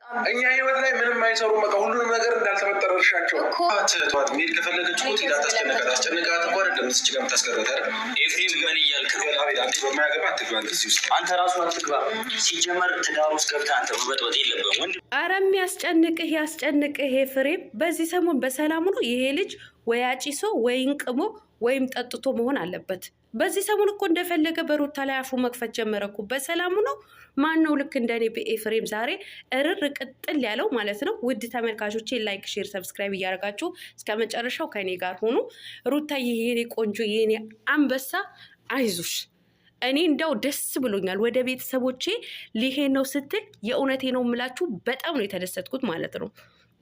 እኛ ህይወት ላይ ምንም አይሰሩ በቃ ሁሉንም ነገር እንዳልተፈጠረ እርሻቸው ተዋት። መሄድ ከፈለገች ሞት ሄዳ ታስጨንቃት። አስጨንቃት እንኳ አይደለም ስጭ ጋር ታስቀረት አይደል? ኤፍሬም ምን እያልክ ነው? አንተ በማያገባ አትግባ። እንደዚህ ውስጥ አንተ ራሱ አትግባ። ሲጀመር ትዳር ውስጥ ገብተህ አንተ መበጥበጥ የለብህም ወንድ። ኧረ የሚያስጨንቅህ ያስጨንቅህ ኤፍሬም። በዚህ ሰሞን በሰላሙ ነው ይሄ ልጅ ወይ አጭሶ ወይም ቅሞ ወይም ጠጥቶ መሆን አለበት። በዚህ ሰሞን እኮ እንደፈለገ በሩታ ላይ አፉ መክፈት ጀመረ እኮ። በሰላሙ ነው። ማን ነው ልክ እንደኔ በኤፍሬም ዛሬ እርር ቅጥል ያለው ማለት ነው። ውድ ተመልካቾቼ ላይክ፣ ሼር፣ ሰብስክራይብ እያደረጋችሁ እስከ መጨረሻው ከኔ ጋር ሆኑ። ሩታዬ የኔ ቆንጆ የኔ አንበሳ አይዞሽ። እኔ እንደው ደስ ብሎኛል። ወደ ቤተሰቦቼ ሊሄድ ነው ስትል የእውነቴ ነው የምላችሁ በጣም ነው የተደሰትኩት ማለት ነው።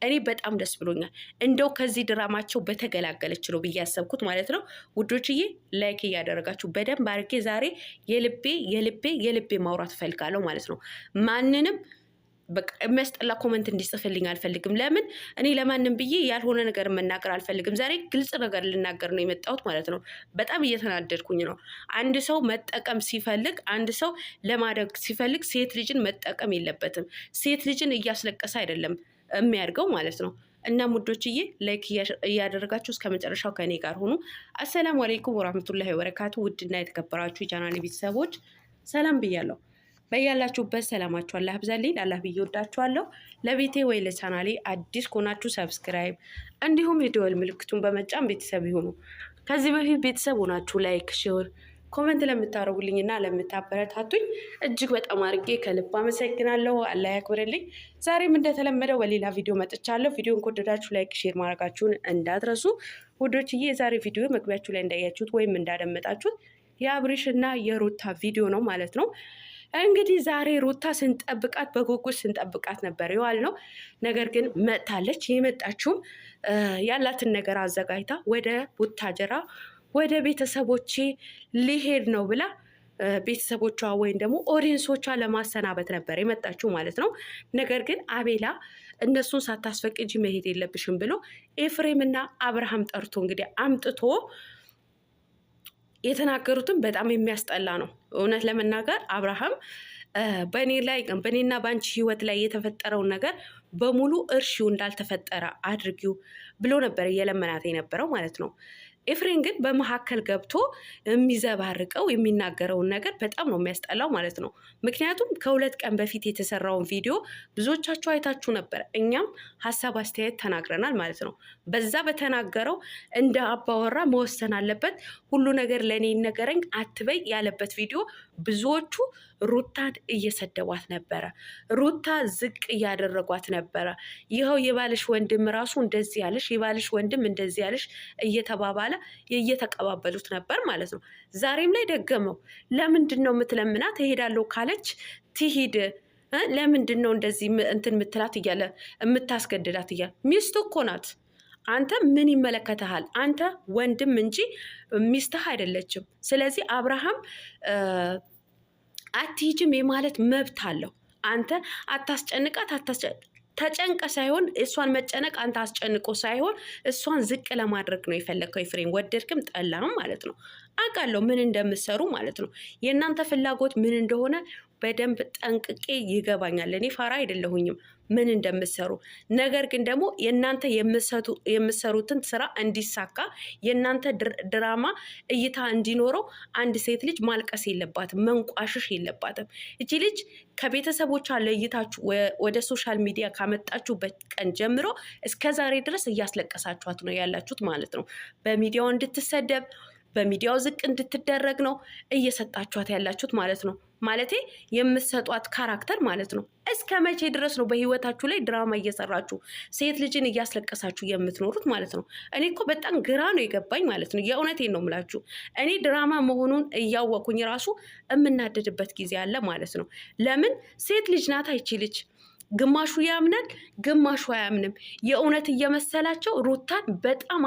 እኔ በጣም ደስ ብሎኛል። እንደው ከዚህ ድራማቸው በተገላገለች ነው ብዬ ያሰብኩት ማለት ነው። ውዶችዬ ላይክ እያደረጋችሁ በደንብ አድርጌ ዛሬ የልቤ ማውራት እፈልጋለሁ ማለት ነው። ማንንም በቃ የሚያስጠላ ኮመንት እንዲጽፍልኝ አልፈልግም። ለምን እኔ ለማንም ብዬ ያልሆነ ነገር መናገር አልፈልግም። ዛሬ ግልጽ ነገር ልናገር ነው የመጣሁት ማለት ነው። በጣም እየተናደድኩኝ ነው። አንድ ሰው መጠቀም ሲፈልግ፣ አንድ ሰው ለማደግ ሲፈልግ ሴት ልጅን መጠቀም የለበትም። ሴት ልጅን እያስለቀሰ አይደለም የሚያድገው ማለት ነው። እና ሙዶችዬ ላይክ እያደረጋችሁ እስከ መጨረሻው ከኔ ጋር ሆኑ። አሰላሙ አለይኩም ወራህመቱላሂ ወበረካቱ። ውድና የተከበራችሁ የቻናሌ ቤተሰቦች ሰላም ብያለሁ። በያላችሁበት ሰላማችሁ አላህ ብዛልኝ። አላህ ብዬ ወዳችኋለሁ። ለቤቴ ወይ ለቻናሌ አዲስ ከሆናችሁ ሰብስክራይብ እንዲሁም የደወል ምልክቱን በመጫን ቤተሰብ ይሁኑ። ከዚህ በፊት ቤተሰብ ሆናችሁ ላይክ፣ ሼር፣ ኮመንት ለምታደርጉልኝና ለምታበረታቱኝ እጅግ በጣም አድርጌ ከልብ አመሰግናለሁ። አላህ ያክብርልኝ። ዛሬም እንደተለመደው በሌላ ቪዲዮ መጥቻለሁ። ቪዲዮን ከወደዳችሁ ላይክ፣ ሼር ማድረጋችሁን እንዳትረሱ ውዶችዬ። የዛሬ ቪዲዮ መግቢያችሁ ላይ እንዳያችሁት ወይም እንዳደመጣችሁት የአብሪሽና የሩታ ቪዲዮ ነው ማለት ነው። እንግዲህ ዛሬ ሩታ ስንጠብቃት በጉጉት ስንጠብቃት ነበር የዋል ነው። ነገር ግን መጥታለች። የመጣችውም ያላትን ነገር አዘጋጅታ ወደ ቡታጀራ ወደ ቤተሰቦቼ ሊሄድ ነው ብላ ቤተሰቦቿ ወይም ደግሞ ኦዲየንሶቿ ለማሰናበት ነበር የመጣችው ማለት ነው። ነገር ግን አቤላ እነሱን ሳታስፈቅጂ መሄድ የለብሽም ብሎ ኤፍሬምና አብርሃም ጠርቶ እንግዲህ አምጥቶ የተናገሩትን በጣም የሚያስጠላ ነው። እውነት ለመናገር አብርሃም በእኔና በአንቺ ህይወት ላይ የተፈጠረውን ነገር በሙሉ እርሺው እንዳልተፈጠረ አድርጊው ብሎ ነበር እየለመናት የነበረው ማለት ነው። ኤፍሬም ግን በመካከል ገብቶ የሚዘባርቀው የሚናገረውን ነገር በጣም ነው የሚያስጠላው ማለት ነው። ምክንያቱም ከ2 ቀን በፊት የተሰራውን ቪዲዮ ብዙዎቻችሁ አይታችሁ ነበር። እኛም ሀሳብ አስተያየት ተናግረናል ማለት ነው። በዛ በተናገረው እንደ አባወራ መወሰን አለበት፣ ሁሉ ነገር ለእኔ ይነገረኝ አትበይ ያለበት ቪዲዮ ብዙዎቹ ሩታን እየሰደቧት ነበረ። ሩታ ዝቅ እያደረጓት ነበረ። ይኸው የባልሽ ወንድም ራሱ እንደዚህ ያለሽ፣ የባልሽ ወንድም እንደዚህ ያለሽ እየተባባለ እየተቀባበሉት ነበር ማለት ነው። ዛሬም ላይ ደገመው። ለምንድን ነው የምትለምናት? እሄዳለሁ ካለች ትሂድ። ለምንድን ነው እንደዚህ እንትን ምትላት እያለ የምታስገድዳት እያለ? ሚስቱ እኮ ናት። አንተ ምን ይመለከተሃል? አንተ ወንድም እንጂ ሚስትህ አይደለችም። ስለዚህ አብርሃም አትሂጂም የማለት መብት አለው። አንተ አታስጨንቃት። ተጨንቀ ሳይሆን እሷን መጨነቅ አንተ አስጨንቆ ሳይሆን እሷን ዝቅ ለማድረግ ነው የፈለግከው ኤፍሬም። ወደድክም ጠላህም ማለት ነው። አውቃለሁ ምን እንደምትሰሩ ማለት ነው። የእናንተ ፍላጎት ምን እንደሆነ በደንብ ጠንቅቄ ይገባኛል። እኔ ፋራ አይደለሁኝም ምን እንደምትሰሩ። ነገር ግን ደግሞ የእናንተ የምትሰሩትን ስራ እንዲሳካ የእናንተ ድራማ እይታ እንዲኖረው አንድ ሴት ልጅ ማልቀስ የለባትም፣ መንቋሽሽ የለባትም። እቺ ልጅ ከቤተሰቦቿ ለይታችሁ ወደ ሶሻል ሚዲያ ካመጣችሁበት ቀን ጀምሮ እስከ ዛሬ ድረስ እያስለቀሳችኋት ነው ያላችሁት ማለት ነው። በሚዲያው እንድትሰደብ በሚዲያው ዝቅ እንድትደረግ ነው እየሰጣችኋት ያላችሁት ማለት ነው። ማለቴ የምትሰጧት ካራክተር ማለት ነው። እስከ መቼ ድረስ ነው በህይወታችሁ ላይ ድራማ እየሰራችሁ ሴት ልጅን እያስለቀሳችሁ የምትኖሩት ማለት ነው? እኔ እኮ በጣም ግራ ነው የገባኝ ማለት ነው። የእውነቴን ነው የምላችሁ። እኔ ድራማ መሆኑን እያወቁኝ ራሱ የምናደድበት ጊዜ አለ ማለት ነው። ለምን? ሴት ልጅ ናት አይቺ ልጅ። ግማሹ ያምናል፣ ግማሹ አያምንም። የእውነት እየመሰላቸው ሩታን በጣም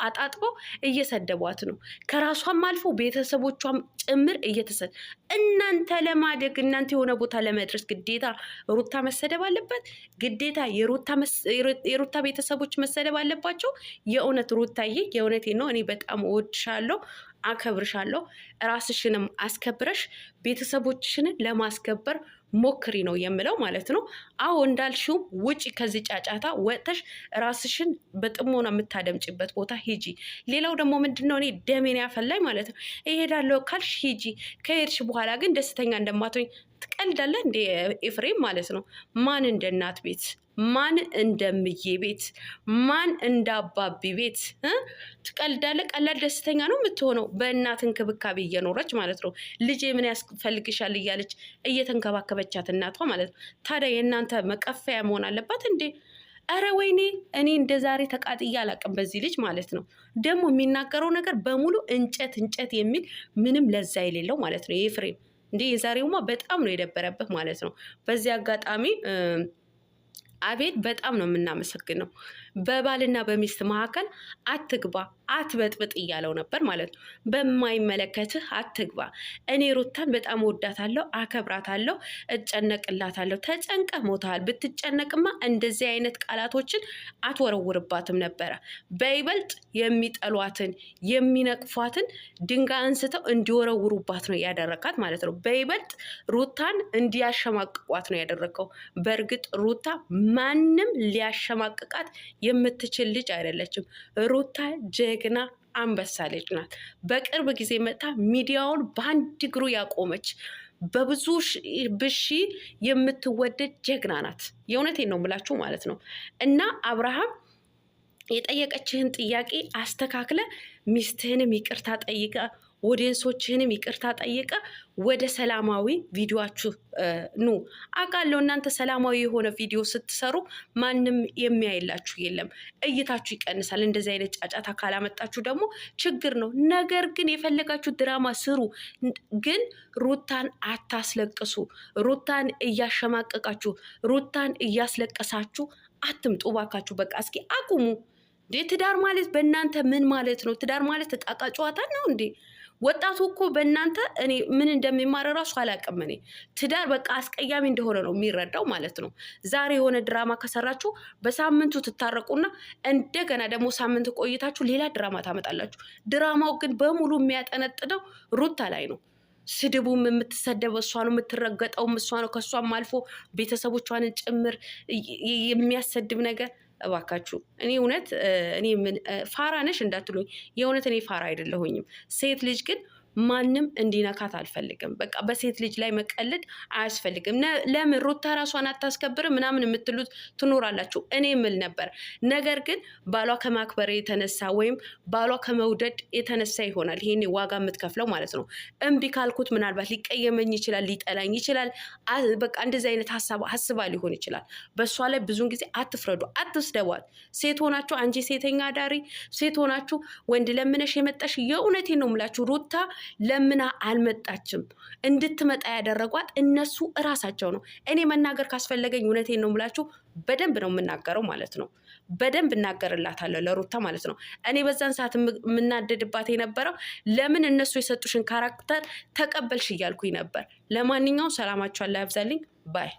አጣጥበው እየሰደቧት ነው። ከራሷም አልፎ ቤተሰቦቿም ጭምር እየተሰደ እናንተ ለማደግ እናንተ የሆነ ቦታ ለመድረስ ግዴታ ሩታ መሰደብ አለበት? ግዴታ የሩታ ቤተሰቦች መሰደብ አለባቸው? የእውነት ሩታዬ፣ የእውነቴ ነው። እኔ በጣም እወድሻለሁ፣ አከብርሻለሁ። ራስሽንም አስከብረሽ ቤተሰቦችሽን ለማስከበር ሞክሪ ነው የምለው ማለት ነው። አዎ እንዳልሽው ውጪ ከዚህ ጫጫታ ወጥተሽ ራስሽን በጥሞና የምታደምጭበት ቦታ ሂጂ። ሌላው ደግሞ ምንድነው እኔ ደሜን ያፈላኝ ማለት ነው እሄዳለሁ ካልሽ ሂጂ፣ ከሄድሽ በኋላ ግን ደስተኛ እንደማትሆኝ ትቀልዳለህ እንደ ኤፍሬም ማለት ነው። ማን እንደ እናት ቤት፣ ማን እንደምዬ ቤት፣ ማን እንዳባቢ ቤት ትቀልዳለህ? ቀላል ደስተኛ ነው የምትሆነው በእናት እንክብካቤ እየኖረች ማለት ነው። ልጄ ምን ያስፈልግሻል እያለች እየተንከባከበቻት እናቷ ማለት ነው። ታዲያ የእናንተ መቀፈያ መሆን አለባት እንዴ? አረ ወይኔ እኔ እንደ ዛሬ ተቃጥዬ አላቅም በዚህ ልጅ ማለት ነው። ደግሞ የሚናገረው ነገር በሙሉ እንጨት እንጨት የሚል ምንም ለዛ የሌለው ማለት ነው የኤፍሬም። እንዴ የዛሬውማ በጣም ነው የደበረበት ማለት ነው። በዚህ አጋጣሚ አቤል በጣም ነው የምናመሰግነው። በባልና በሚስት መካከል አትግባ አትበጥብጥ እያለው ነበር ማለት ነው። በማይመለከትህ አትግባ። እኔ ሩታን በጣም ወዳታለሁ፣ አከብራታለሁ፣ እጨነቅላታለሁ። ተጨንቀህ ሞታል። ብትጨነቅማ እንደዚህ አይነት ቃላቶችን አትወረውርባትም ነበረ። በይበልጥ የሚጠሏትን የሚነቅፏትን ድንጋይ አንስተው እንዲወረውሩባት ነው ያደረካት ማለት ነው። በይበልጥ ሩታን እንዲያሸማቅቋት ነው ያደረገው። በእርግጥ ሩታ ማንም ሊያሸማቅቃት የምትችል ልጅ አይደለችም። ሩታ ጀግና አንበሳ ልጅ ናት። በቅርብ ጊዜ መጣ ሚዲያውን በአንድ እግሩ ያቆመች በብዙ ብሺ የምትወደድ ጀግና ናት። የእውነቴን ነው የምላችሁ ማለት ነው። እና አብርሃም የጠየቀችህን ጥያቄ አስተካክለ ሚስትህንም ይቅርታ ጠይቀ ኦዲየንሶችህንም ይቅርታ ጠይቀ ወደ ሰላማዊ ቪዲዮአችሁ ኑ። አውቃለሁ እናንተ ሰላማዊ የሆነ ቪዲዮ ስትሰሩ ማንም የሚያይላችሁ የለም፣ እይታችሁ ይቀንሳል። እንደዚህ አይነት ጫጫታ ካላመጣችሁ ደግሞ ችግር ነው። ነገር ግን የፈለጋችሁ ድራማ ስሩ፣ ግን ሩታን አታስለቅሱ። ሩታን እያሸማቀቃችሁ ሩታን እያስለቀሳችሁ አትምጡ ባካችሁ። በቃ እስኪ አቁሙ። ትዳር ማለት በእናንተ ምን ማለት ነው? ትዳር ማለት ዕቃቃ ጨዋታ ነው እንዴ? ወጣቱ እኮ በእናንተ እኔ ምን እንደሚማር ራሱ አላውቅም። እኔ ትዳር በቃ አስቀያሚ እንደሆነ ነው የሚረዳው ማለት ነው። ዛሬ የሆነ ድራማ ከሰራችሁ በሳምንቱ ትታረቁና እንደገና ደግሞ ሳምንት ቆይታችሁ ሌላ ድራማ ታመጣላችሁ። ድራማው ግን በሙሉ የሚያጠነጥነው ሩታ ላይ ነው። ስድቡም የምትሰደበው እሷ ነው፣ የምትረገጠውም እሷ ነው። ከእሷም አልፎ ቤተሰቦቿን ጭምር የሚያሰድብ ነገር። እባካችሁ እኔ እውነት እኔ ፋራ ነሽ እንዳትሉኝ፣ የእውነት እኔ ፋራ አይደለሁኝም። ሴት ልጅ ግን ማንም እንዲነካት አልፈልግም። በቃ በሴት ልጅ ላይ መቀለድ አያስፈልግም። ለምን ሩታ ራሷን አታስከብርም ምናምን የምትሉት ትኖራላችሁ። እኔ የምል ነበር። ነገር ግን ባሏ ከማክበር የተነሳ ወይም ባሏ ከመውደድ የተነሳ ይሆናል ይሄኔ ዋጋ የምትከፍለው ማለት ነው። እምቢ ካልኩት ምናልባት ሊቀየመኝ ይችላል፣ ሊጠላኝ ይችላል። በቃ እንደዚህ አይነት ሀሳባ ሊሆን ይችላል። በእሷ ላይ ብዙን ጊዜ አትፍረዱ፣ አትስደቧት። ሴት ሆናችሁ አንቺ ሴተኛ ዳሪ፣ ሴት ሆናችሁ ወንድ ለምነሽ የመጣሽ የእውነቴን ነው የምላችሁ ሩታ ለምና አልመጣችም። እንድትመጣ ያደረጓት እነሱ እራሳቸው ነው። እኔ መናገር ካስፈለገኝ እውነቴን ነው የምላችሁ በደንብ ነው የምናገረው ማለት ነው። በደንብ እናገርላታለሁ ለሩታ ማለት ነው። እኔ በዛን ሰዓት የምናደድባት የነበረው ለምን እነሱ የሰጡሽን ካራክተር ተቀበልሽ እያልኩኝ ነበር። ለማንኛውም ሰላማችሁ አላህ ያብዛልኝ ባይ